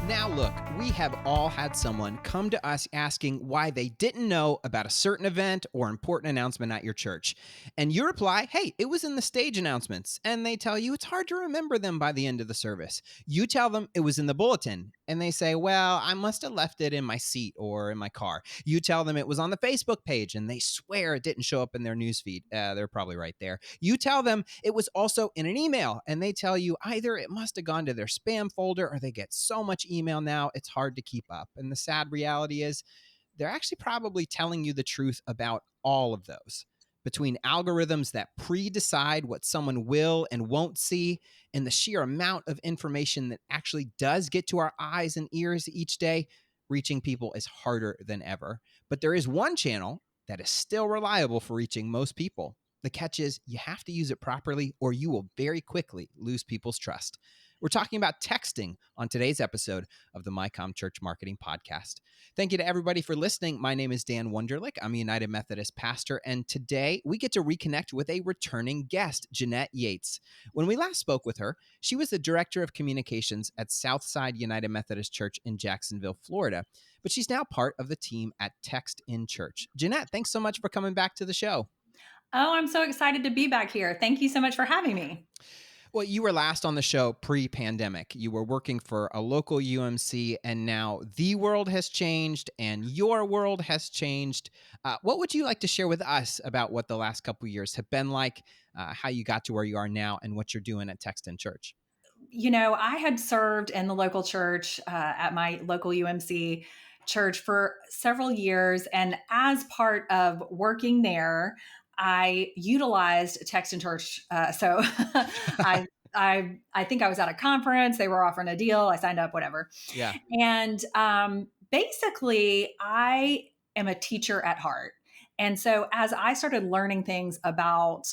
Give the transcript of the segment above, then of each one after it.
Now, look, we have all had someone come to us asking why they didn't know about a certain event or important announcement at your church. And you reply, hey, it was in the stage announcements. And they tell you it's hard to remember them by the end of the service. You tell them it was in the bulletin. And they say, well, I must have left it in my seat or in my car. You tell them it was on the Facebook page and they swear it didn't show up in their newsfeed. They're probably right there. You tell them it was also in an email and they tell you either it must have gone to their spam folder or they get so much email now it's hard to keep up. And the sad reality is they're actually probably telling you the truth about all of those. Between algorithms that pre-decide what someone will and won't see, and the sheer amount of information that actually does get to our eyes and ears each day, reaching people is harder than ever. But there is one channel that is still reliable for reaching most people. The catch is you have to use it properly or you will very quickly lose people's trust. We're talking about texting on today's episode of the MyCom Church Marketing Podcast. Thank you to everybody for listening. My name is Dan Wunderlich. I'm a United Methodist pastor, and today we get to reconnect with a returning guest, Jeanette Yates. When we last spoke with her, she was the Director of Communications at Southside United Methodist Church in Jacksonville, Florida, but she's now part of the team at Text in Church. Jeanette, thanks so much for coming back to the show. Oh, I'm so excited to be back here. Thank you so much for having me. Well, you were last on the show pre-pandemic. You were working for a local UMC, and now the world has changed and your world has changed. What would you like to share with us about what the last couple of years have been like, how you got to where you are now, and what you're doing at Text in Church? You know, I had served in the local church at my local UMC church for several years. And as part of working there, I utilized Text in Church. So I think I was at a conference. They were offering a deal. I signed up, whatever. Yeah. And basically, I am a teacher at heart. And so as I started learning things about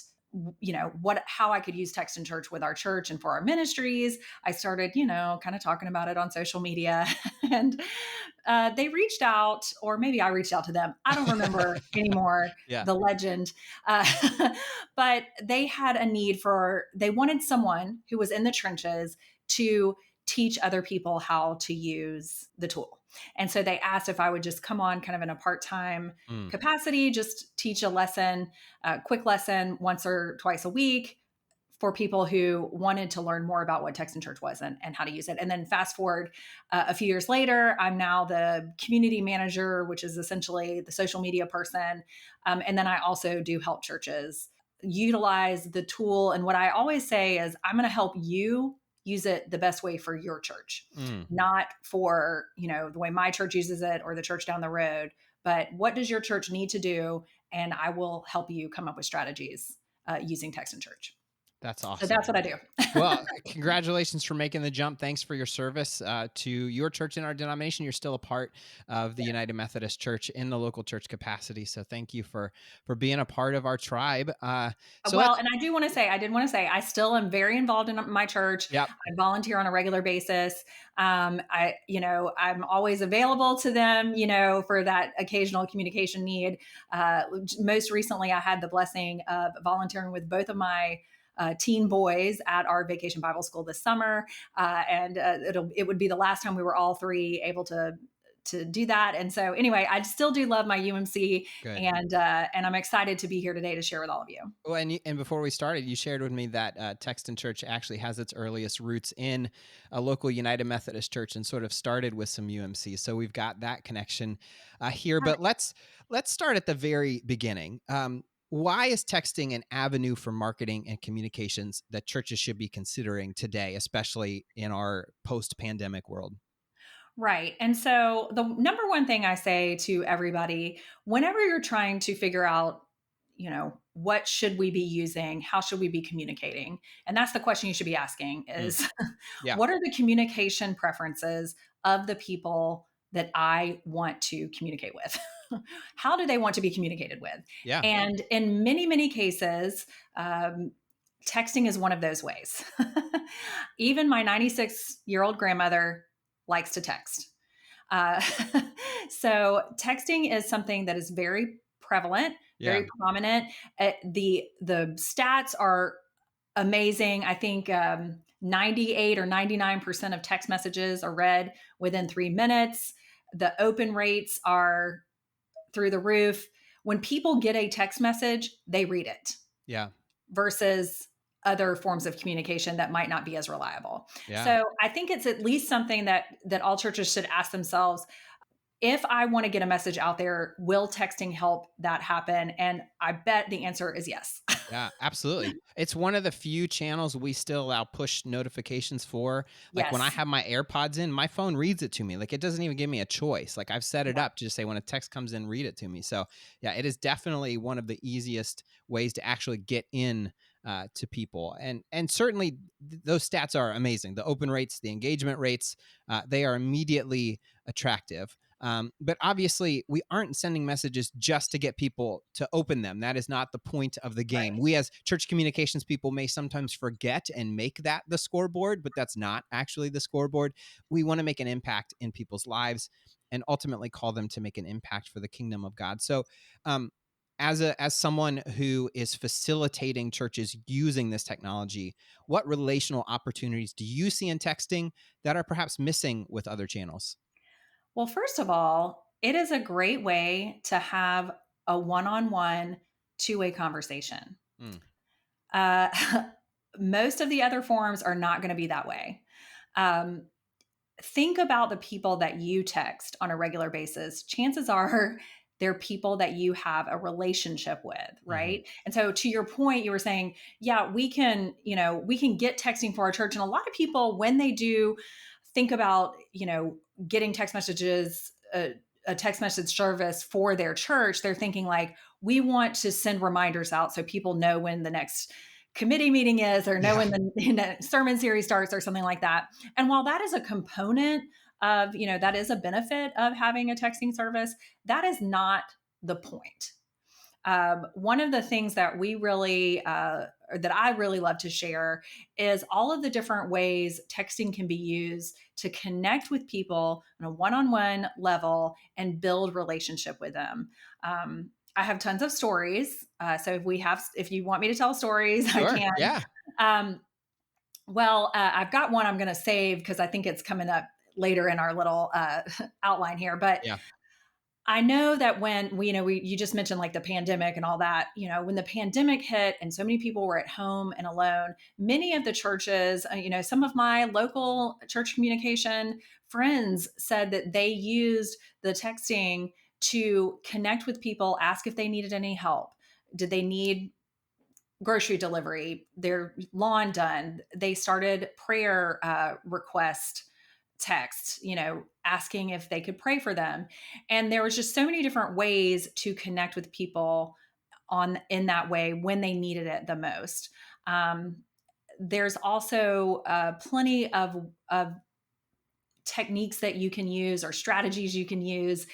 how I could use Text in Church with our church and for our ministries, I started kind of talking about it on social media. And they reached out, or maybe I reached out to them, I don't remember anymore, Yeah. the legend. uh, but they wanted someone who was in the trenches to teach other people how to use the tool. And so they asked if I would just come on kind of in a part-time Mm. capacity, just teach a lesson, a quick lesson once or twice a week for people who wanted to learn more about what Text in Church was and how to use it. And then fast forward a few years later, I'm now the community manager, which is essentially the social media person. And then I also do help churches utilize the tool. And what I always say is, I'm going to help you use it the best way for your church, Mm. not for, the way my church uses it or the church down the road, but what does your church need to do? And I will help you come up with strategies using Text in Church. That's So awesome. that's what I do. Well, congratulations for making the jump. Thanks for your service to your church and our denomination. You're still a part of the United Methodist Church in the local church capacity. So thank you for being a part of our tribe. So Well, let's, and I did want to say, I still am very involved in my church. yep. I volunteer on a regular basis. I'm always available to them, for that occasional communication need. Most recently, I had the blessing of volunteering with both of my teen boys at our vacation Bible school this summer, and it would be the last time we were all three able to do that. And so anyway, I still do love my UMC, Good. and I'm excited to be here today to share with all of you. Well, and before we started, you shared with me that Text in Church actually has its earliest roots in a local United Methodist church and sort of started with some UMC. So we've got that connection here. But let's start at the very beginning. Why is texting an avenue for marketing and communications that churches should be considering today, especially in our post-pandemic world? Right. And so the number one thing I say to everybody, whenever you're trying to figure out, what should we be using? How should we be communicating? And that's the question you should be asking Mm. is, Yeah. what are the communication preferences of the people that I want to communicate with? How do they want to be communicated with? Yeah. And in many, many cases, texting is one of those ways. Even my 96-year-old grandmother likes to text. Uh, so texting is something that is very prevalent, Yeah. very prominent. The stats are amazing. I think 98 or 99% of text messages are read within 3 minutes. The open rates are through the roof. When people get a text message, they read it Yeah. versus other forms of communication that might not be as reliable. Yeah. So I think it's at least something that all churches should ask themselves, if I want to get a message out there, will texting help that happen? And I bet the answer is yes. Yeah, absolutely. It's one of the few channels we still allow push notifications for. Like when I Yes. have my AirPods in, my phone reads it to me. Like it doesn't even give me a choice. Like I've set it Yeah. up to just say when a text comes in, read it to me. So yeah, it is definitely one of the easiest ways to actually get in to people. And certainly those stats are amazing. The open rates, the engagement rates, they are immediately attractive. But obviously, we aren't sending messages just to get people to open them. That is not the point of the game. Right. We, as church communications people, may sometimes forget and make that the scoreboard, but that's not actually the scoreboard. We want to make an impact in people's lives and ultimately call them to make an impact for the kingdom of God. So, um, as someone who is facilitating churches using this technology, what relational opportunities do you see in texting that are perhaps missing with other channels? Well, first of all, it is a great way to have a one on one, two-way conversation. Mm, Uh, most of the other forms are not going to be that way. Um, think about the people that you text on a regular basis. Chances are they're people that you have a relationship with, mhm. right? And so to your point, you were saying, yeah, we can get texting for our church. And a lot of people, when they do think about, getting text messages, a text message service for their church, they're thinking like, we want to send reminders out so people know when the next committee meeting is, or know Yeah, when the sermon series starts, or something like that. And while that is a component of, that is a benefit of having a texting service, that is not the point. One of the things that we really, or that I really love to share, is all of the different ways texting can be used to connect with people on a one-on-one level and build relationship with them. I have tons of stories. So if you want me to tell stories, I sure. can. Yeah, Um, I've got one I'm going to save because I think it's coming up later in our little outline here. But yeah. I know that when you just mentioned like the pandemic and all that, when the pandemic hit and so many people were at home and alone, many of the churches, some of my local church communication friends said that they used the texting to connect with people, ask if they needed any help. Did they need grocery delivery, their lawn done? They started prayer request text, asking if they could pray for them. And there was just so many different ways to connect with people on in that way when they needed it the most. There's also plenty of techniques that you can use or strategies you can use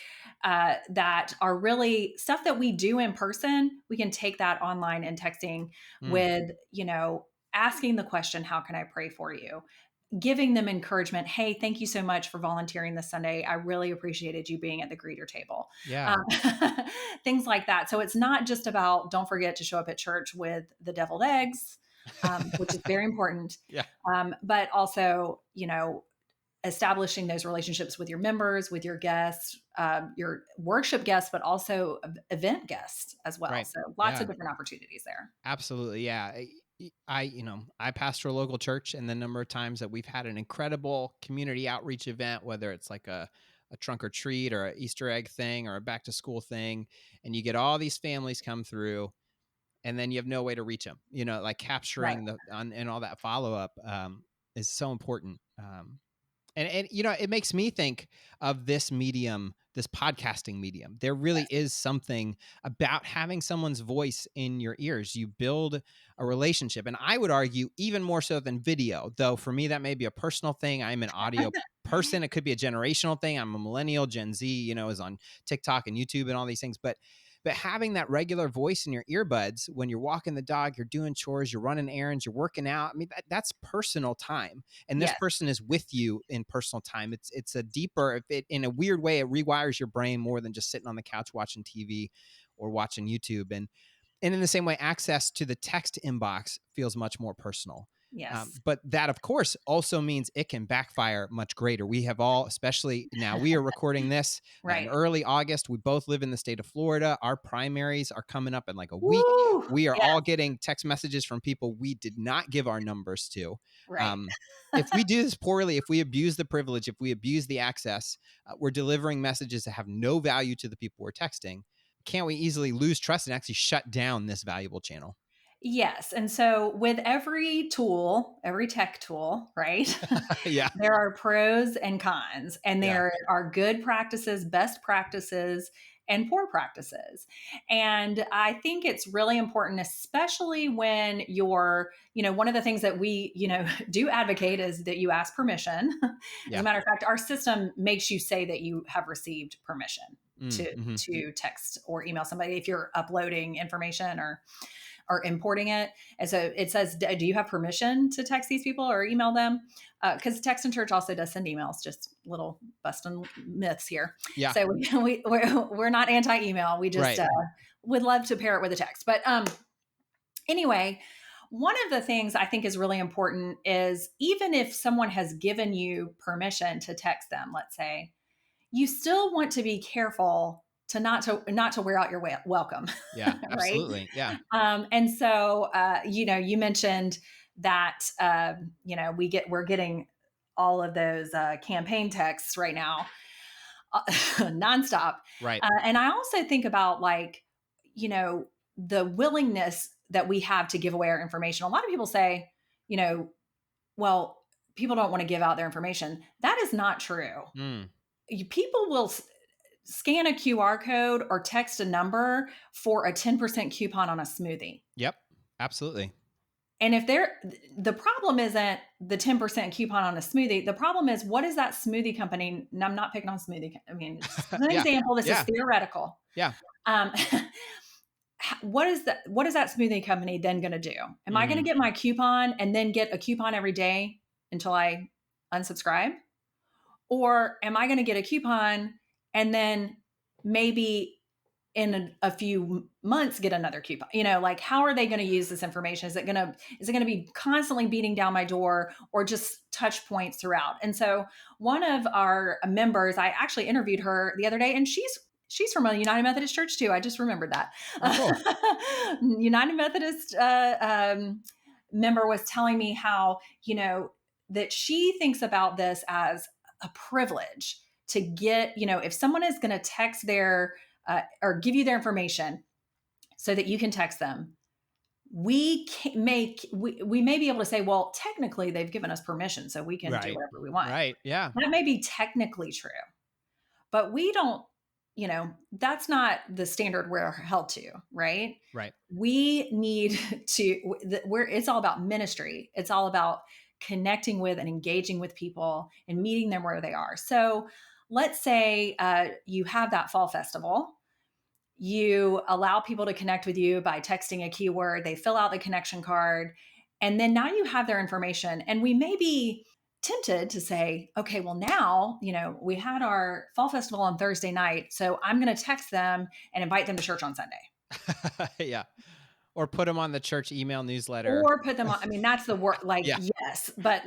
that are really stuff that we do in person. We can take that online and texting Mm, with, asking the question, how can I pray for you? Giving them encouragement. Hey, thank you so much for volunteering this Sunday. I really appreciated you being at the greeter table. yeah. Um, things like that. So it's not just about don't forget to show up at church with the deviled eggs, which is very important, Yeah, but also, establishing those relationships with your members, with your guests, your worship guests, but also event guests as well. right. So lots Yeah, of different opportunities there. absolutely. Yeah. I pastor a local church, and the number of times that we've had an incredible community outreach event, whether it's like a trunk or treat or a Easter egg thing or a back to school thing, and you get all these families come through, and then you have no way to reach them. Like Right. capturing and all that follow up is so important. And it makes me think of this medium, this podcasting medium. There really Yes. is something about having someone's voice in your ears. You build a relationship, and I would argue even more so than video. Though for me, that may be a personal thing. I'm an audio person. It could be a generational thing. I'm a millennial. Gen Z, is on TikTok and YouTube and all these things. But having that regular voice in your earbuds when you're walking the dog, you're doing chores, you're running errands, you're working out. I mean, that's personal time, and this Yes. person is with you in personal time. It's a deeper, if it in a weird way, it rewires your brain more than just sitting on the couch watching TV or watching YouTube. And in the same way, access to the text inbox feels much more personal. Yes. But that, of course, also means it can backfire much greater. We have all, especially now, we are recording this in Right. early August. We both live in the state of Florida. Our primaries are coming up in like a week. Woo! We are Yes. all getting text messages from people we did not give our numbers to. Right. Um, if we do this poorly, if we abuse the privilege, if we abuse the access, we're delivering messages that have no value to the people we're texting. Can't we easily lose trust and actually shut down this valuable channel? Yes. And so with every tool, every tech tool, right? Yeah. There are pros and cons, and Yeah. there are good practices, best practices, and poor practices. And I think it's really important, especially when one of the things that we, do advocate is that you ask permission. As a Yeah. matter of fact, our system makes you say that you have received permission to Mm-hmm. to text or email somebody if you're uploading information or importing it. And so it says, do you have permission to text these people or email them? Because Text and Church also does send emails, just little busting myths here. Yeah. So we're not anti-email. We just Right. would love to pair it with a text. But anyway, one of the things I think is really important is even if someone has given you permission to text them, let's say, you still want to be careful to not to wear out your welcome, Yeah, right? absolutely. Yeah. And so, you mentioned that, we're getting all of those campaign texts right now, nonstop. Right. And I also think about you know, the willingness that we have to give away our information. A lot of people say, well, people don't want to give out their information. That is not true. Mm. People will scan a QR code or text a number for a 10% coupon on a smoothie. Yep. Absolutely. And if the problem isn't the 10% coupon on a smoothie, the problem is what is that smoothie company? And I'm not picking on smoothie. I mean, it's just an Yeah. example. This is Yeah. theoretical. Yeah. Um, what is that smoothie company then going to do? Am I going to Mhm. get my coupon and then get a coupon every day until I unsubscribe? Or am I going to get a coupon and then maybe in a few months get another coupon? Like how are they going to use this information? Is it going to be constantly beating down my door or just touch points throughout? And so one of our members, I actually interviewed her the other day, and she's from a United Methodist church too. I just remembered that. Oh, cool. United Methodist member was telling me how, that she thinks about this as a privilege to get, if someone is going to text their or give you their information so that you can text them, we may be able to say, well, technically they've given us permission, so we can do Right. whatever we want. Right. Yeah. That may be technically true, but we don't, that's not the standard we're held to, right? Right. We need it's all about ministry. It's all about connecting with and engaging with people and meeting them where they are. So let's say you have that fall festival. You allow people to connect with you by texting a keyword. They fill out the connection card. And then now you have their information. And we may be tempted to say, okay, well, now, we had our fall festival on Thursday night. So I'm going to text them and invite them to church on Sunday. Yeah. Or put them on the church email newsletter. Or put them on. I mean, that's the word, like, Yeah. yes. But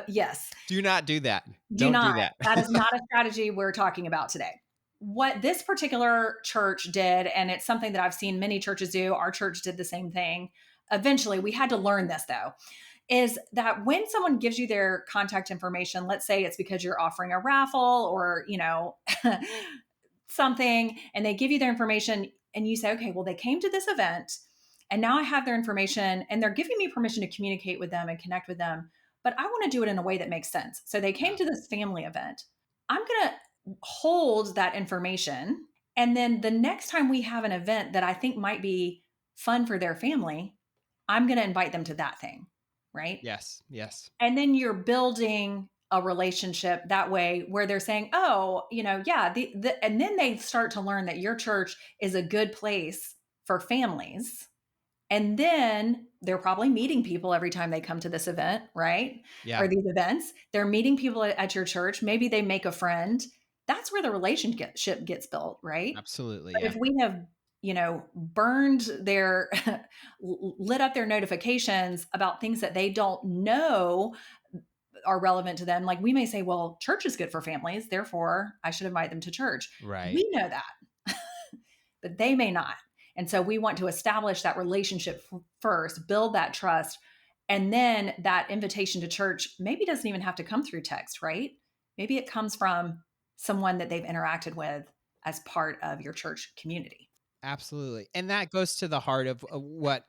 yes, Do not do that. do Don't do not. that. That is not a strategy we're talking about today. What this particular church did, and it's something that I've seen many churches do, our church did the same thing. Eventually, we had to learn this though, is that when someone gives you their contact information, let's say it's because you're offering a raffle or, something, and they give you their information and you say, okay, well, they came to this event and now I have their information and they're giving me permission to communicate with them and connect with them, but I want to do it in a way that makes sense. So they came Yeah. to this family event. I'm going to hold that information. And then the next time we have an event that I think might be fun for their family, I'm going to invite them to that thing. Right. Yes. Yes. And then you're building a relationship that way where they're saying, oh, yeah. And then they start to learn that your church is a good place for families. And then they're probably meeting people every time they come to this event, right? Yeah. Or these events. They're meeting people at your church. Maybe they make a friend. That's where the relationship gets built, right? Absolutely. But Yeah. if we have burned their lit up their notifications about things that they don't know are relevant to them. Like we may say, well, church is good for families, therefore I should invite them to church. Right. We know that, but they may not. And so we want to establish that relationship first, build that trust. And then that invitation to church maybe doesn't even have to come through text, right? Maybe it comes from someone that they've interacted with as part of your church community. Absolutely. And that goes to the heart of what,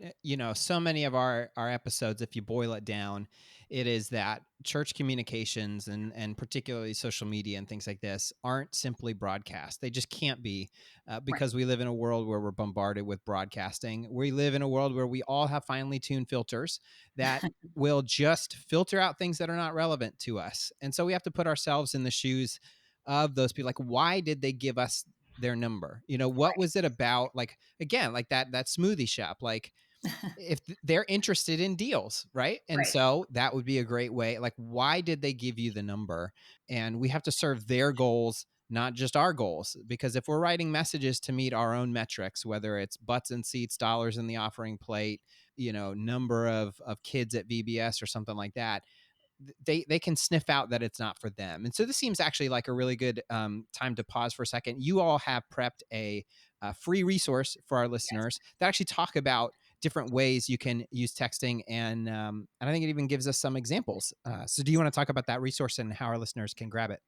so many of our episodes, if you boil it down, it is that church communications and particularly social media and things like this aren't simply broadcast. They just can't be, Right. because we live in a world where we're bombarded with broadcasting. We live in a world where we all have finely tuned filters that will just filter out things that are not relevant to us. And so we have to put ourselves in the shoes of those people. Like, why did they give us their number? What Right. was it about? Like, again, like that smoothie shop, like if they're interested in deals, right? And Right. so that would be a great way. Like, why did they give you the number? And we have to serve their goals, not just our goals, because if we're writing messages to meet our own metrics, whether it's butts and seats, dollars in the offering plate, number of kids at VBS or something like that, they can sniff out that it's not for them. And so this seems actually like a really good time to pause for a second. You all have prepped a free resource for our Yes. listeners that actually talk about different ways you can use texting, and I think it even gives us some examples. So do you want to talk about that resource and how our listeners can grab it?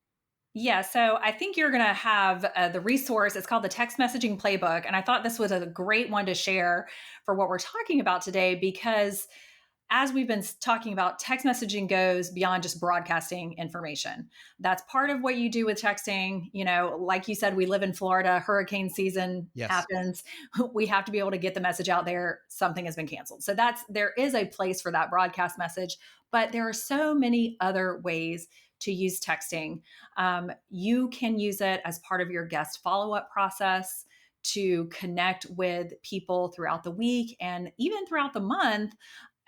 Yeah, so I think you're going to have the resource. It's called the Text Messaging Playbook. And I thought this was a great one to share for what we're talking about today, because as we've been talking about, text messaging goes beyond just broadcasting information. That's part of what you do with texting. Like you said, we live in Florida, hurricane season Yes. happens. We have to be able to get the message out there. Something has been canceled. So there is a place for that broadcast message, but there are so many other ways to use texting. You can use it as part of your guest follow up process to connect with people throughout the week and even throughout the month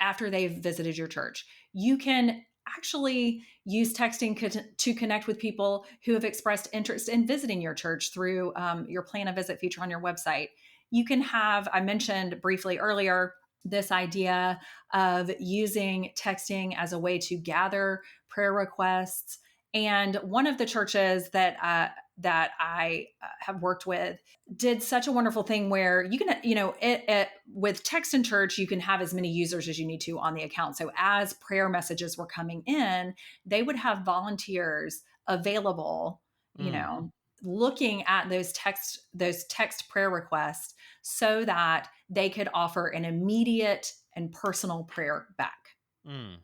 after they've visited your church. You can actually use texting to connect with people who have expressed interest in visiting your church through your plan a visit feature on your website. You can have, I mentioned briefly earlier, this idea of using texting as a way to gather prayer requests. And one of the churches that I have worked with did such a wonderful thing where you can, with text in church, you can have as many users as you need to on the account. So as prayer messages were coming in, they would have volunteers available, you Mm, know, looking at those text prayer requests so that they could offer an immediate and personal prayer back. mm,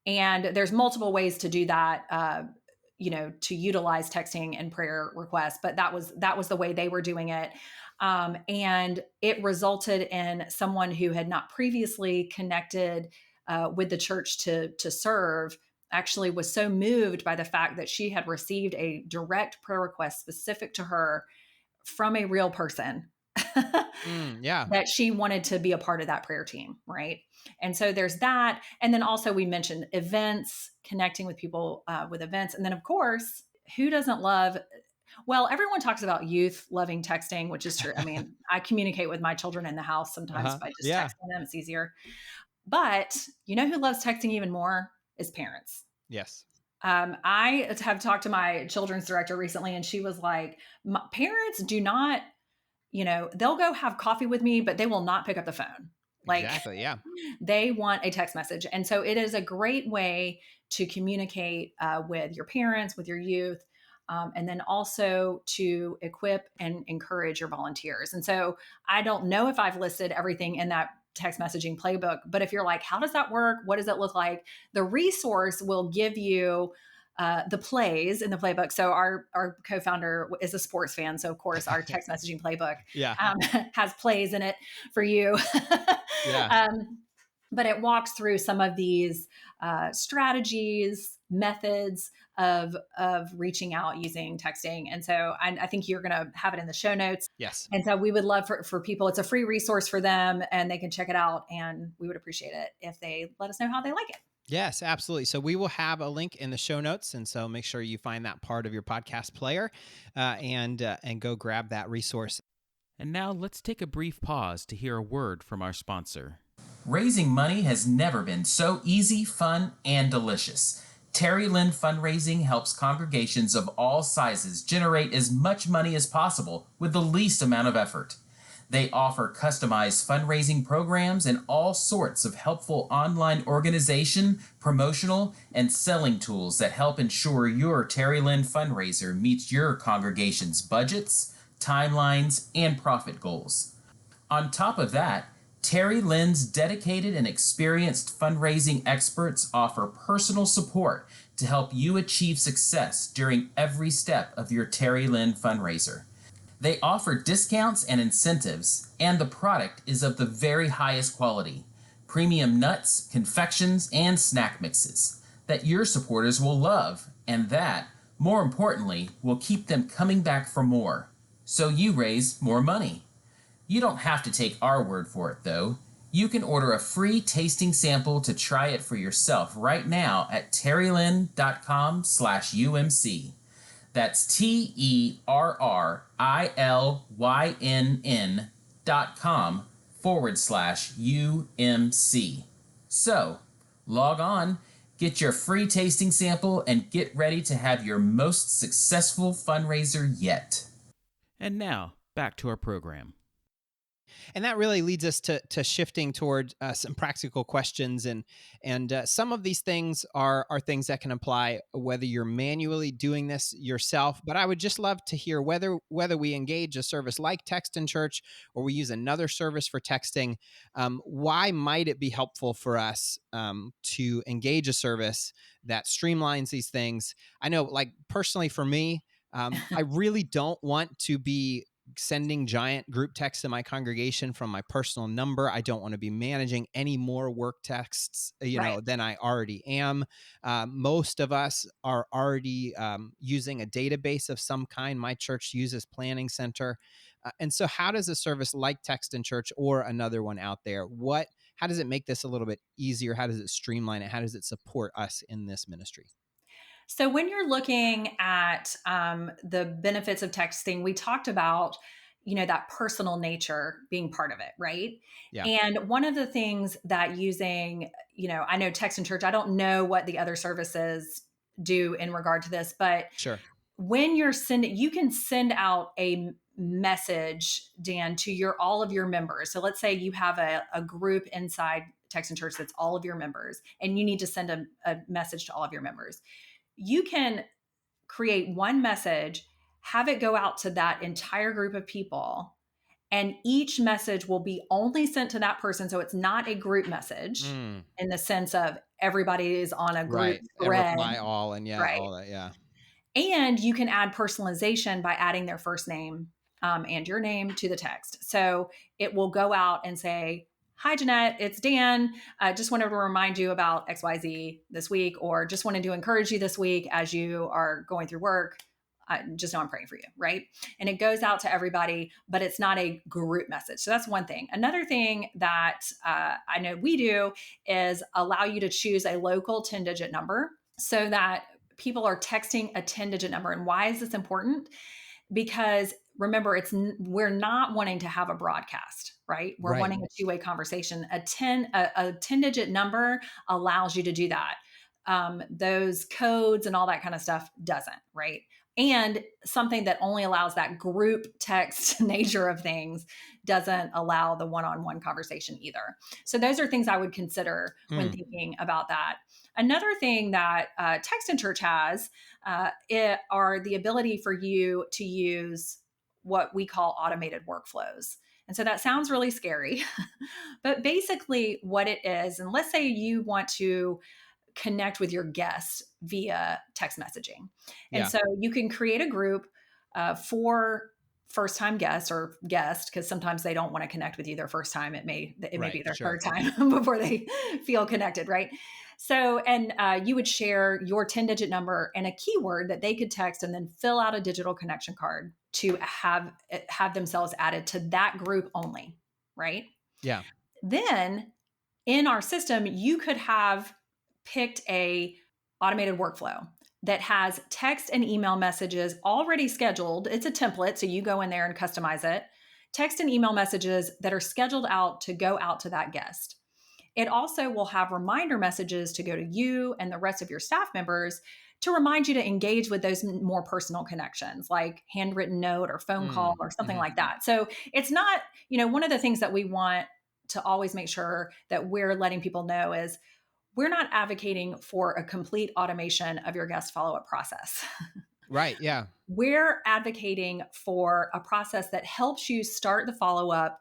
And there's multiple ways to do that, to utilize texting and prayer requests, but that was the way they were doing it. And it resulted in someone who had not previously connected with the church to serve, actually was so moved by the fact that she had received a direct prayer request specific to her from a real person. yeah. That she wanted to be a part of that prayer team, right? And so there's that. And then also we mentioned events, connecting with people with events. And then, of course, who doesn't love? Well, everyone talks about youth loving texting, which is true. I mean, I communicate with my children in the house sometimes Uh-huh. by just Yeah. texting them. It's easier. But you know who loves texting even more is parents. Yes. I have talked to my children's director recently, and she was like, parents do not, they'll go have coffee with me, but they will not pick up the phone. Like Exactly. Yeah. they want a text message. And so it is a great way to communicate with your parents, with your youth, and then also to equip and encourage your volunteers. And so I don't know if I've listed everything in that text messaging playbook, but if you're like, how does that work? What does it look like? The resource will give you the plays in the playbook. So our co-founder is a sports fan, so of course our text messaging playbook Yeah. um, has plays in it for you. Yeah. um, but it walks through some of these strategies, methods of reaching out using texting. And so I think you're going to have it in the show notes. Yes. And so we would love for people, it's a free resource for them and they can check it out. And we would appreciate it if they let us know how they like it. Yes, absolutely. So we will have a link in the show notes, and so make sure you find that part of your podcast player, and go grab that resource. And now let's take a brief pause to hear a word from our sponsor. Raising money has never been so easy, fun, and delicious. Terry Lynn Fundraising helps congregations of all sizes generate as much money as possible with the least amount of effort. They offer customized fundraising programs and all sorts of helpful online organization, promotional, and selling tools that help ensure your Terry Lynn fundraiser meets your congregation's budgets, timelines, and profit goals. On top of that, Terry Lynn's dedicated and experienced fundraising experts offer personal support to help you achieve success during every step of your Terry Lynn fundraiser. They offer discounts and incentives, and the product is of the very highest quality. Premium nuts, confections, and snack mixes that your supporters will love, and that, more importantly, will keep them coming back for more. So you raise more money. You don't have to take our word for it, though. You can order a free tasting sample to try it for yourself right now at terrylyn.com/UMC. That's TERRYNN.com/UMC. So, log on, get your free tasting sample, and get ready to have your most successful fundraiser yet. And now, back to our program. And that really leads us to shifting toward some practical questions, and some of these things are things that can apply whether you're manually doing this yourself. But I would just love to hear whether we engage a service like Text in Church or we use another service for texting. Why might it be helpful for us to engage a service that streamlines these things? I know, like personally for me, I really don't want to be sending giant group texts to my congregation from my personal number. I don't want to be managing any more work texts, Right. than I already am. Most of us are already using a database of some kind. My church uses Planning Center. And so how does a service like Text in Church or another one out there, how does it make this a little bit easier? How does it streamline it? How does it support us in this ministry? So when you're looking at the benefits of texting, we talked about, that personal nature being part of it, right? Yeah, And one of the things that using, I know Text in Church, I don't know what the other services do in regard to this, but sure. when you're sending, you can send out a message, Dan, to all of your members. So let's say you have a group inside Text in Church that's all of your members, and you need to send a message to all of your members. You can create one message, have it go out to that entire group of people, and each message will be only sent to that person. So it's not a group message Mm, in the sense of everybody is on a group right. And thread, reply all, and yeah, right? all that. Yeah. And you can add personalization by adding their first name and your name to the text. So it will go out and say, "Hi, Jeanette, it's Dan. Just wanted to remind you about XYZ this week, or just wanted to encourage you this week as you are going through work. Just know I'm praying for you," right? And it goes out to everybody, but it's not a group message. So that's one thing. Another thing that I know we do is allow you to choose a local 10-digit number so that people are texting a 10-digit number. And why is this important? Because remember, we're not wanting to have a broadcast, right? We're Right. wanting a two-way conversation. A 10-digit number allows you to do that. Those codes and all that kind of stuff doesn't, right? And something that only allows that group text nature of things doesn't allow the one-on-one conversation either. So those are things I would consider when Mm, thinking about that. Another thing that Text in Church has are the ability for you to use what we call automated workflows. And so that sounds really scary, but basically what it is, and let's say you want to connect with your guests via text messaging. And yeah. so you can create a group for first time guests or guest, because sometimes they don't want to connect with you their first time. It may Right. be their Sure. third time before they feel connected, right? So, and you would share your 10-digit number and a keyword that they could text and then fill out a digital connection card to have themselves added to that group only, right? Yeah. Then in our system, you could have picked a automated workflow that has text and email messages already scheduled. It's a template, so you go in there and customize it. text and email messages that are scheduled out to go out to that guest. It also will have reminder messages to go to you and the rest of your staff members to remind you to engage with those more personal connections, like handwritten note or phone call or something Mhm. like that. So it's not, one of the things that we want to always make sure that we're letting people know is we're not advocating for a complete automation of your guest follow-up process. Right. Yeah. We're advocating for a process that helps you start the follow-up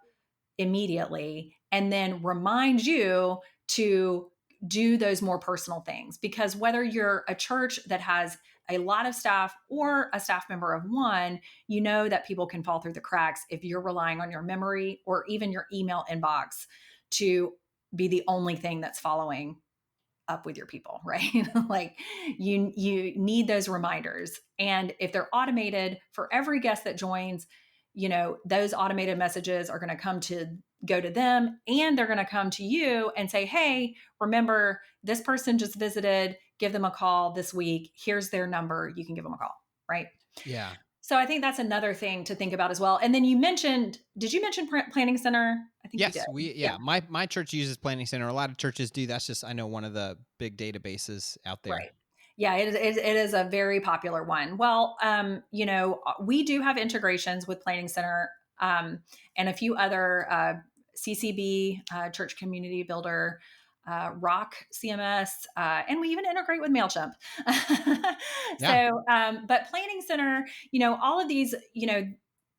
immediately and then remind you to do those more personal things. Because whether you're a church that has a lot of staff or a staff member of one, you know that people can fall through the cracks if you're relying on your memory or even your email inbox to be the only thing that's following up with your people, right? Like you need those reminders. And if they're automated for every guest that joins, those automated messages are going to go to them, and they're going to come to you and say, "Hey, remember this person just visited, give them a call this week. Here's their number. You can give them a call." Right? Yeah. So I think that's another thing to think about as well. And then did you mention Planning Center? I think you did. Yes, Yeah, my church uses Planning Center. A lot of churches do. That's just, I know, one of the big databases out there. right. Yeah, it is a very popular one. Well, we do have integrations with Planning Center and a few other CCB, Church Community Builder, Rock CMS, and we even integrate with MailChimp. Yeah. But Planning Center, all of these,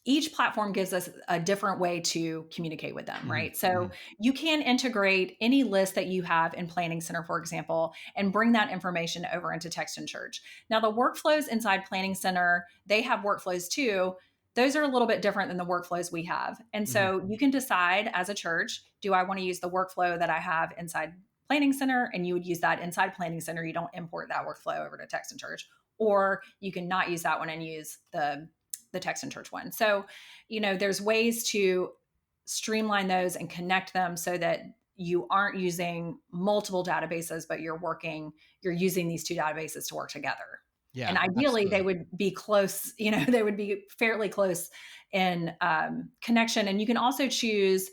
each platform gives us a different way to communicate with them, Mhm, right? So mhm. you can integrate any list that you have in Planning Center, for example, and bring that information over into Text and Church. Now, the workflows inside Planning Center, they have workflows too. Those are a little bit different than the workflows we have. And Mhm. so you can decide as a church, do I want to use the workflow that I have inside Planning Center? And you would use that inside Planning Center. You don't import that workflow over to Text and Church. Or you can not use that one and use the Text and Church one. So, there's ways to streamline those and connect them so that you aren't using multiple databases, but you're using these two databases to work together. And Yeah, ideally, they absolutely. would be close, they would be fairly close in connection. And you can also choose,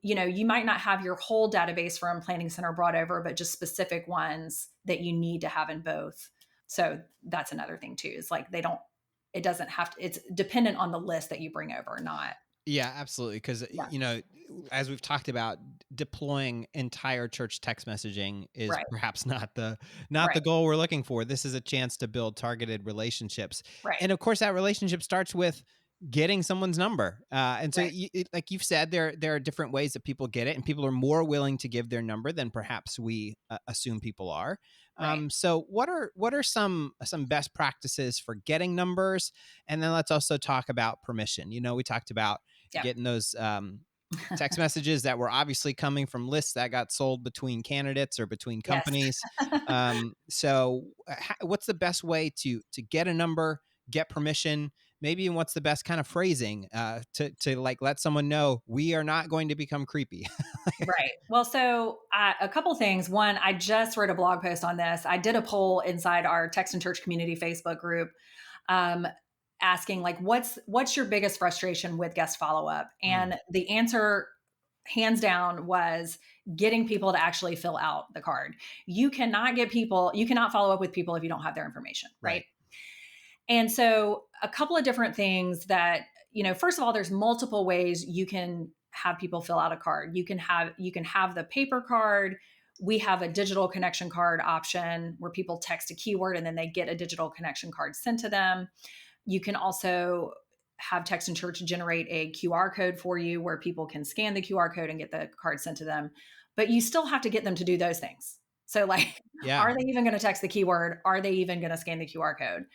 you might not have your whole database from Planning Center brought over, but just specific ones that you need to have in both. So that's another thing too, is like it doesn't have to, it's dependent on the list that you bring over, not. Yeah, absolutely. Because, Yeah. as we've talked about, deploying entire church text messaging is Right. perhaps not the Right. goal we're looking for. This is a chance to build targeted relationships, Right. and of course, that relationship starts with getting someone's number. And so, Right. like you've said, there are different ways that people get it, and people are more willing to give their number than perhaps we assume people are. Right. So, what are some best practices for getting numbers? And then let's also talk about permission. We talked about Yeah. getting those text messages that were obviously coming from lists that got sold between candidates or between Yes. companies. So, what's the best way to get a number, get permission? Maybe, and what's the best kind of phrasing to like let someone know we are not going to become creepy? Right. Well, so a couple things. One, I just wrote a blog post on this. I did a poll inside our Text and Church Community Facebook group, um, asking like, what's your biggest frustration with guest follow up? Mm, And the answer, hands down, was getting people to actually fill out the card. You cannot follow up with people if you don't have their information, right? right. And so a couple of different things that, first of all, there's multiple ways you can have people fill out a card. You can have the paper card. We have a digital connection card option where people text a keyword and then they get a digital connection card sent to them. You can also have Text and Church generate a QR code for you where people can scan the QR code and get the card sent to them. But you still have to get them to do those things. So, like, Yeah. are they even going to text the keyword? Are they even going to scan the QR code?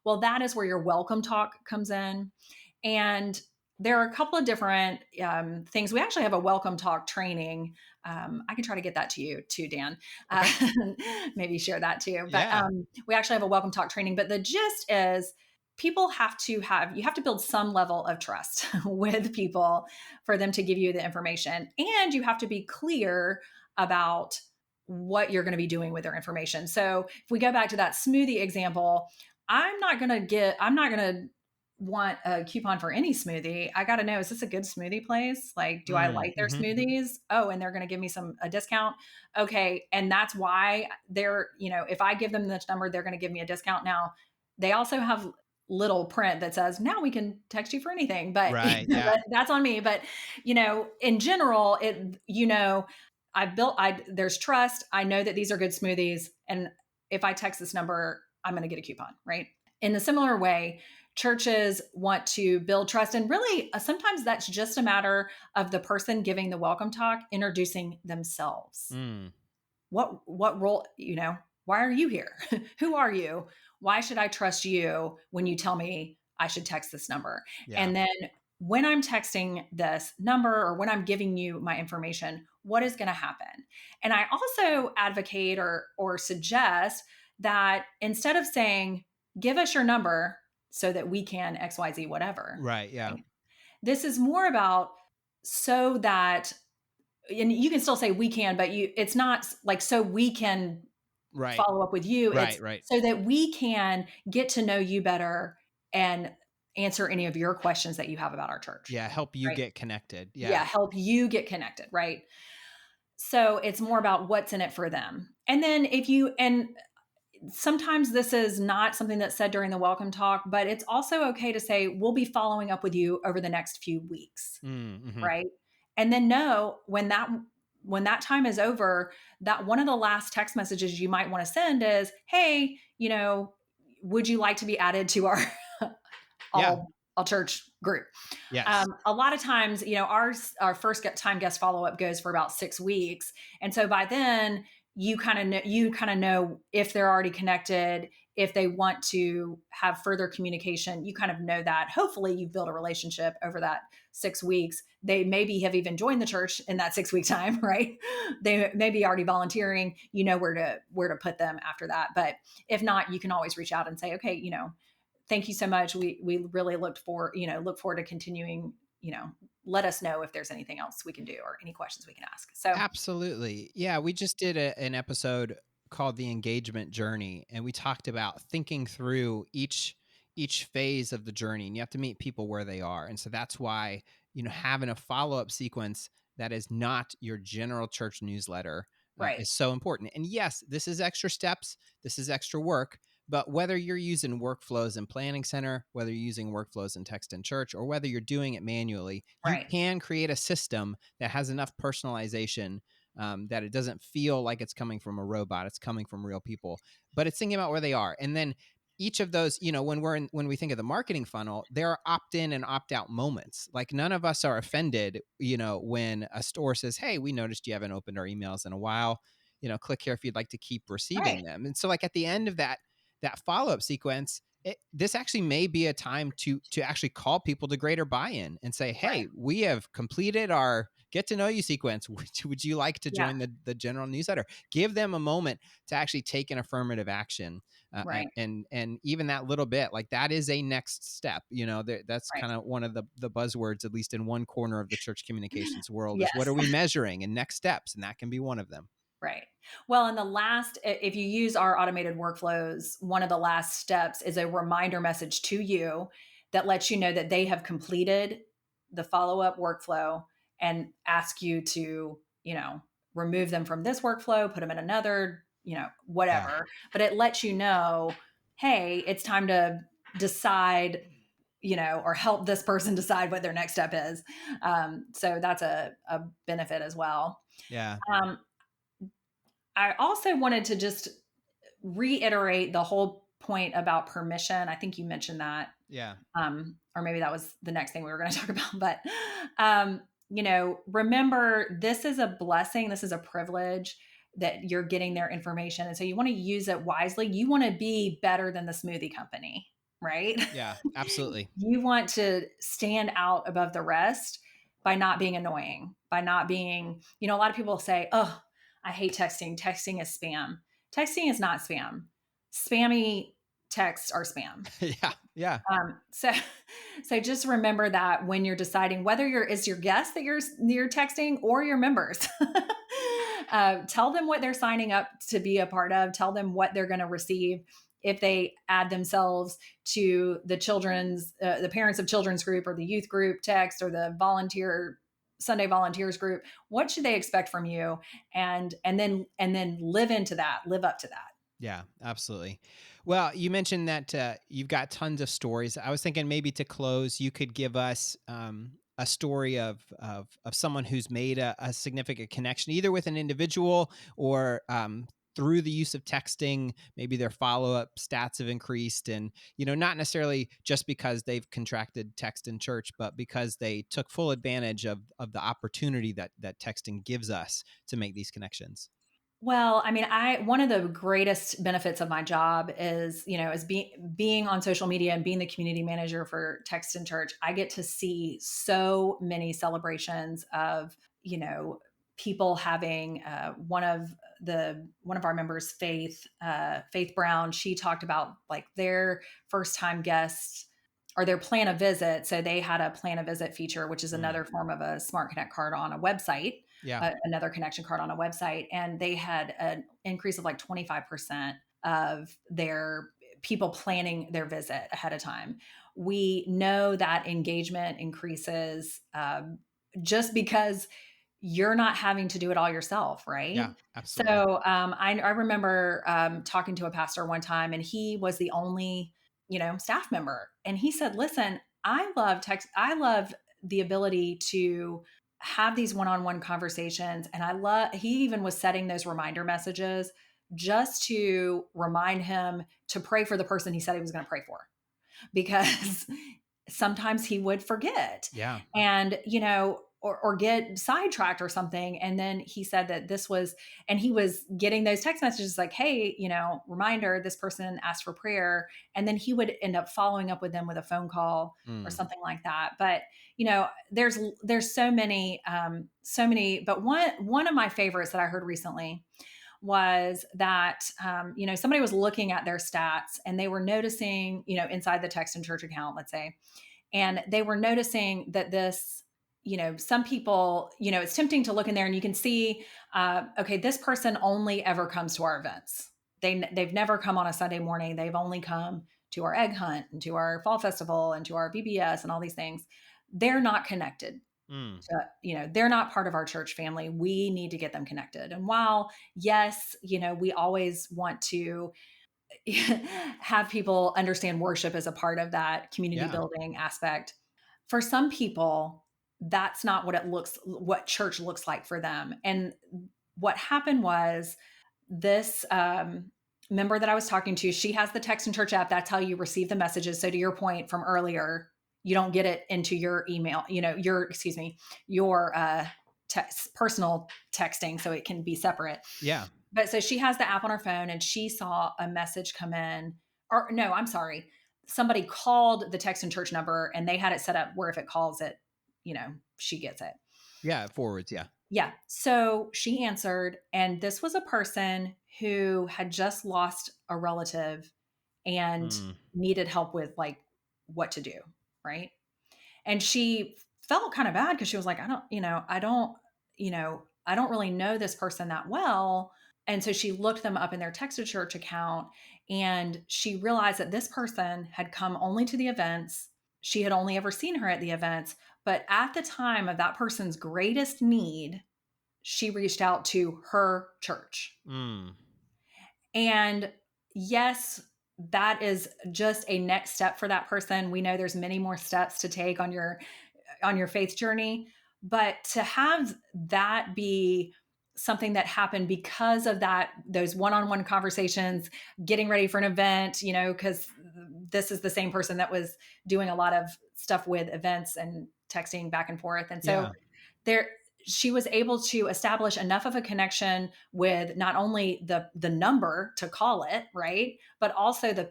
Well, that is where your welcome talk comes in. And there are a couple of different things. We actually have a welcome talk training. I can try to get that to you too, Dan. Okay. Maybe share that too. But Yeah. we actually have a welcome talk training. But the gist is you have to build some level of trust with people for them to give you the information. And you have to be clear about what you're going to be doing with their information. So if we go back to that smoothie example, I'm not going to want a coupon for any smoothie, I got to know, is this a good smoothie place? Like, do I like their smoothies? Oh, and they're going to give me a discount. Okay. And that's why if I give them this number, they're going to give me a discount. Now, they also have little print that says, now we can text you for anything, but Right. Yeah. that's on me. But, in general, there's trust. I know that these are good smoothies. And if I text this number, I'm going to get a coupon, right? In a similar way, churches want to build trust. And really, sometimes that's just a matter of the person giving the welcome talk introducing themselves. What role, why are you here? Who are you? Why should I trust you when you tell me I should text this number? Yeah. And then when I'm texting this number or when I'm giving you my information, what is going to happen? And I also advocate or suggest that instead of saying, give us your number so that we can XYZ, whatever. Right. Yeah. Right? This is more about so that, and you can still say we can, but it's not like so we can follow up with you. It's so that we can get to know you better and answer any of your questions that you have about our church. Yeah. Help you get connected. Yeah. Help you get connected. Right. So it's more about what's in it for them. And then and sometimes this is not something that's said during the welcome talk, but it's also okay to say, we'll be following up with you over the next few weeks. Right. And then know when that time is over, that one of the last text messages you might want to send is, hey, would you like to be added to our all church group? Yes. A lot of times, our first time guest follow-up goes for about 6 weeks. And so by then you kind of know if they're already connected, if they want to have further communication, you kind of know that. Hopefully you've built a relationship over that 6 weeks. They maybe have even joined the church in that 6 week time, right? They may be already volunteering, where to put them after that. But if not, you can always reach out and say, okay, thank you so much. We really look forward to continuing, let us know if there's anything else we can do or any questions we can ask. So absolutely. Yeah. We just did an episode called The Engagement Journey, and we talked about thinking through each phase of the journey, and you have to meet people where they are. And so that's why, having a follow-up sequence that is not your general church newsletter is so important. And yes, this is extra steps. This is extra work. But whether you're using workflows in Planning Center, whether you're using workflows in Text in Church, or whether you're doing it manually, you can create a system that has enough personalization that it doesn't feel like it's coming from a robot. It's coming from real people, but it's thinking about where they are. And then each of those, when we think of the marketing funnel, there are opt-in and opt-out moments. Like none of us are offended, when a store says, hey, we noticed you haven't opened our emails in a while, click here if you'd like to keep receiving them. And so like at the end of that follow-up sequence, this actually may be a time to actually call people to greater buy-in and say, hey, we have completed our get to know you sequence. Would you like to join the general newsletter? Give them a moment to actually take an affirmative action. And even that little bit, like that is a next step. That's kind of one of the buzzwords, at least in one corner of the church communications world, is what are we measuring, and next steps. And that can be one of them. Right. Well, and if you use our automated workflows, one of the last steps is a reminder message to you that lets you know that they have completed the follow-up workflow and ask you to, remove them from this workflow, put them in another, whatever. Yeah. But it lets you know, hey, it's time to decide, or help this person decide what their next step is. So that's a benefit as well. Yeah. I also wanted to just reiterate the whole point about permission. I think you mentioned that. Yeah. Or maybe that was the next thing we were going to talk about. But, remember, this is a blessing. This is a privilege that you're getting their information. And so you want to use it wisely. You want to be better than the smoothie company, right? Yeah, absolutely. You want to stand out above the rest by not being annoying, by not being, a lot of people say, oh, I hate texting. Texting is spam. Texting is not spam. Spammy texts are spam. Yeah. So just remember that when you're deciding whether it's your guest that you're texting or your members, tell them what they're signing up to be a part of. Tell them what they're going to receive. if they add themselves to the parents of children's group or the youth group text or the Sunday volunteers group, what should they expect from you? And then live up to that. Yeah, absolutely. Well, you mentioned that you've got tons of stories. I was thinking maybe to close, you could give us a story of someone who's made a significant connection, either with an individual or through the use of texting. Maybe their follow up stats have increased, and not necessarily just because they've contracted text in church, but because they took full advantage of the opportunity that texting gives us to make these connections. Well, I mean, I one of the greatest benefits of my job is being on social media and being the community manager for Text in Church. I get to see so many celebrations of, people having one of our members, Faith Brown. She talked about like their first time guests or their plan a visit. So they had a plan a visit feature, which is Mm. another form of a Smart Connect card on a website, Yeah. another connection card on a website. And they had an increase of like 25% of their people planning their visit ahead of time. We know that engagement increases just because you're not having to do it all yourself, Yeah, right? absolutely. So I remember talking to a pastor one time, and he was the only, staff member, and he said, "Listen, I love text. I love the ability to have these one-on-one conversations, and I love." He even was setting those reminder messages just to remind him to pray for the person he said he was going to pray for, because sometimes he would forget Yeah. and or get sidetracked or something. And then he said that and he was getting those text messages like, hey, reminder, this person asked for prayer. And then he would end up following up with them with a phone call or Mm. something like that. But there's so many, but one of my favorites that I heard recently was that somebody was looking at their stats and they were noticing, inside the Text and Church account, let's say, and they were noticing that some people, it's tempting to look in there and you can see, okay, this person only ever comes to our events. They've never come on a Sunday morning. They've only come to our egg hunt and to our fall festival and to our VBS and all these things. They're not connected. Mm. They're not part of our church family. We need to get them connected. And while, yes, we always want to have people understand worship as a part of that community Yeah. building aspect, for some people, that's not what church looks like for them. And what happened was this member that I was talking to, she has the Text and Church app. That's how you receive the messages. So to your point from earlier, you don't get it into your email, your personal texting, so it can be separate. Yeah. But so she has the app on her phone and she saw a message come in, or no, I'm sorry. Somebody called the Text and Church number and they had it set up where if it calls it, she gets it. Yeah. Forwards. Yeah. Yeah. So she answered, and this was a person who had just lost a relative and Mm. needed help with like what to do. Right. And she felt kind of bad because she was like, I don't really know this person that well. And so she looked them up in their Text to Church account and she realized that this person had come only to the events. She had only ever seen her at the events. But at the time of that person's greatest need, she reached out to her church. Mm. And yes, that is just a next step for that person. We know there's many more steps to take on your faith journey, but to have that be something that happened because of those one-on-one conversations, getting ready for an event, because this is the same person that was doing a lot of stuff with events and texting back and forth. And so Yeah. there she was able to establish enough of a connection with not only the number to call it, right, but also the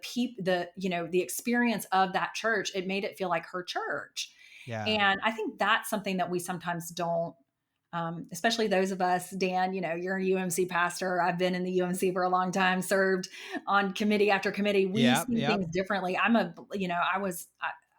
experience of that church. It made it feel like her church. Yeah. And I think that's something that we sometimes don't, especially those of us, Dan, you're a UMC pastor. I've been in the UMC for a long time, served on committee after committee. We Yeah. see Yeah. things differently.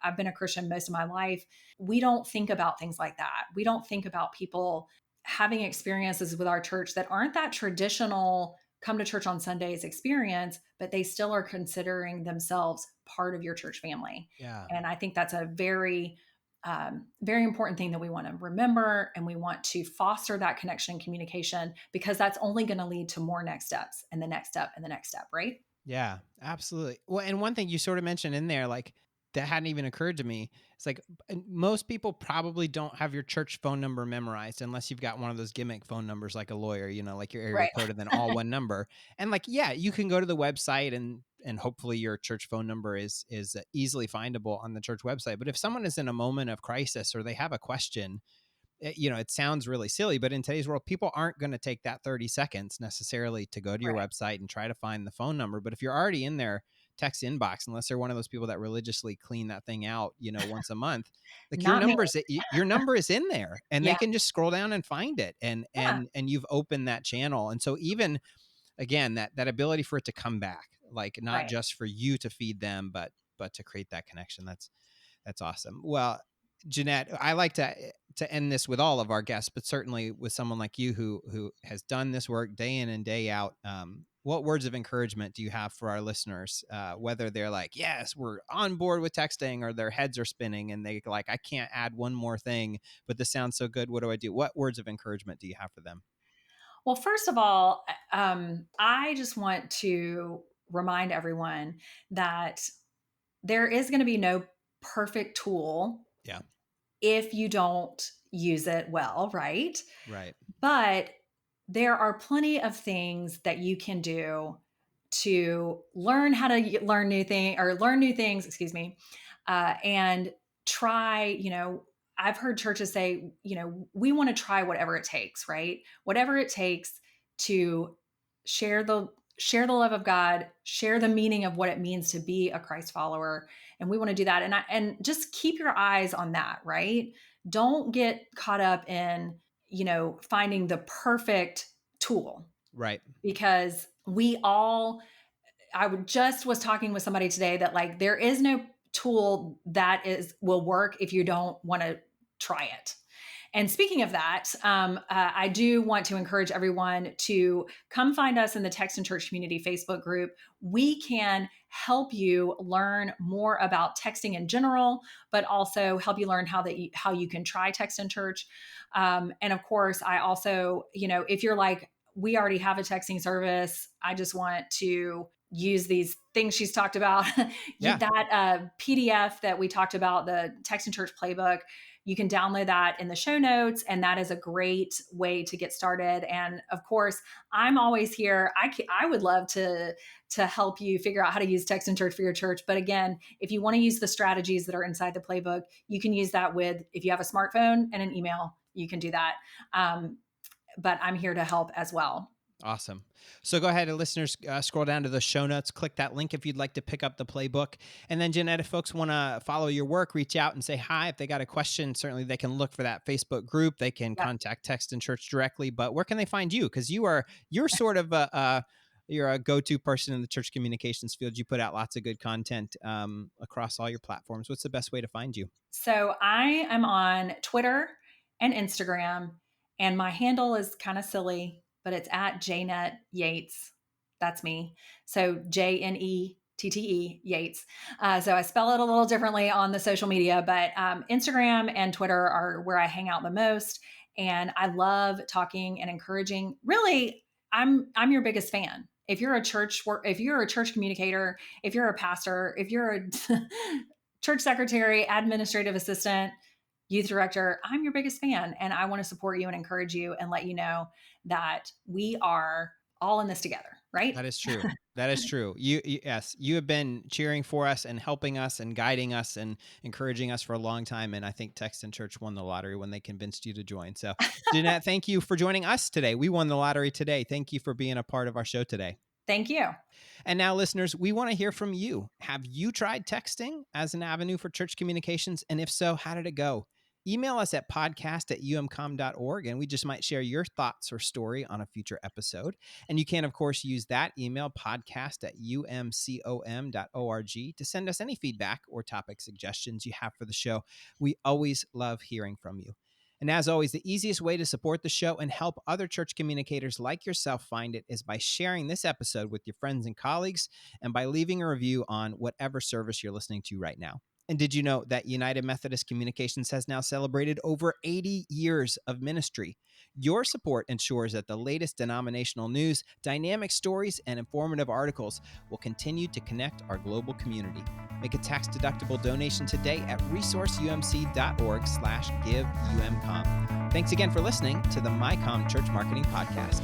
I've been a Christian most of my life. We don't think about things like that. We don't think about people having experiences with our church that aren't that traditional come to church on Sundays experience, but they still are considering themselves part of your church family. Yeah. And I think that's a very, very important thing that we want to remember. And we want to foster that connection and communication, because that's only going to lead to more next steps and the next step and the next step, right? Yeah, absolutely. Well, and one thing you sort of mentioned in there, like that hadn't even occurred to me. It's like most people probably don't have your church phone number memorized unless you've got one of those gimmick phone numbers like a lawyer, like your area Right. code and then all one number. And like, yeah, you can go to the website and hopefully your church phone number is easily findable on the church website. But if someone is in a moment of crisis or they have a question, it sounds really silly, but in today's world, people aren't going to take that 30 seconds necessarily to go to your Right. website and try to find the phone number. But if you're already in their text inbox, unless they're one of those people that religiously clean that thing out, once a month, like Not me. your number is in there and they Yeah. can just scroll down and find it. And, Yeah. and you've opened that channel. And so even again, that ability for it to come back, like not Right. just for you to feed them, but to create that connection. That's awesome. Well, Jeanette, I like to end this with all of our guests, but certainly with someone like you who has done this work day in and day out. What words of encouragement do you have for our listeners? Whether they're like, yes, we're on board with texting, or their heads are spinning and they like, I can't add one more thing, but this sounds so good. What do I do? What words of encouragement do you have for them? Well, first of all, I just want to remind everyone that there is going to be no perfect tool Yeah. if you don't use it well, right? Right. But there are plenty of things that you can do to learn how to learn new things, excuse me, and try, I've heard churches say, we want to try whatever it takes, right? Whatever it takes to share the share the love of God, share the meaning of what it means to be a Christ follower, and we want to do that. And just keep your eyes on that, right? Don't get caught up in, finding the perfect tool, Right. because just was talking with somebody today that like there is no tool that will work if you don't want to try it. And speaking of that, I do want to encourage everyone to come find us in the Text and Church Community Facebook group. We can help you learn more about texting in general, but also help you learn how you can try Text in Church. And of course, I also, if you're like, we already have a texting service, I just want to use these things she's talked about. Yeah. That PDF that we talked about, the Text and Church playbook, you can download that in the show notes, and that is a great way to get started. And of course, I'm always here. I would love to help you figure out how to use Text and Church for your church. But again, if you want to use the strategies that are inside the playbook, you can use that if you have a smartphone and an email, you can do that. But I'm here to help as well. Awesome. So go ahead and listeners, scroll down to the show notes, click that link if you'd like to pick up the playbook. And then Jeanette, if folks want to follow your work, reach out and say hi. If they got a question, certainly they can look for that Facebook group. They can contact Text and Church directly, but where can they find you? Because you're sort of you're a go-to person in the church communications field. You put out lots of good content across all your platforms. What's the best way to find you? So I am on Twitter and Instagram, and my handle is kind of silly, but it's at Jeanette Yates. That's me. So JNETTE Yates. So I spell it a little differently on the social media, but Instagram and Twitter are where I hang out the most. And I love talking and encouraging. Really, I'm your biggest fan. If you're a church communicator, if you're a pastor, if you're a church secretary, administrative assistant, youth director, I'm your biggest fan, and I want to support you and encourage you and let you know that we are all in this together, right? That is true. That is true. Yes, you have been cheering for us and helping us and guiding us and encouraging us for a long time. And I think Text and Church won the lottery when they convinced you to join. So Jeanette, thank you for joining us today. We won the lottery today. Thank you for being a part of our show today. Thank you. And now, listeners, we want to hear from you. Have you tried texting as an avenue for church communications? And if so, how did it go? Email us at podcast@umcom.org, and we just might share your thoughts or story on a future episode. And you can, of course, use that email, podcast@umcom.org, to send us any feedback or topic suggestions you have for the show. We always love hearing from you. And as always, the easiest way to support the show and help other church communicators like yourself find it is by sharing this episode with your friends and colleagues and by leaving a review on whatever service you're listening to right now. And did you know that United Methodist Communications has now celebrated over 80 years of ministry? Your support ensures that the latest denominational news, dynamic stories, and informative articles will continue to connect our global community. Make a tax-deductible donation today at resourceumc.org/giveumcom. Thanks again for listening to the MyCom Church Marketing Podcast.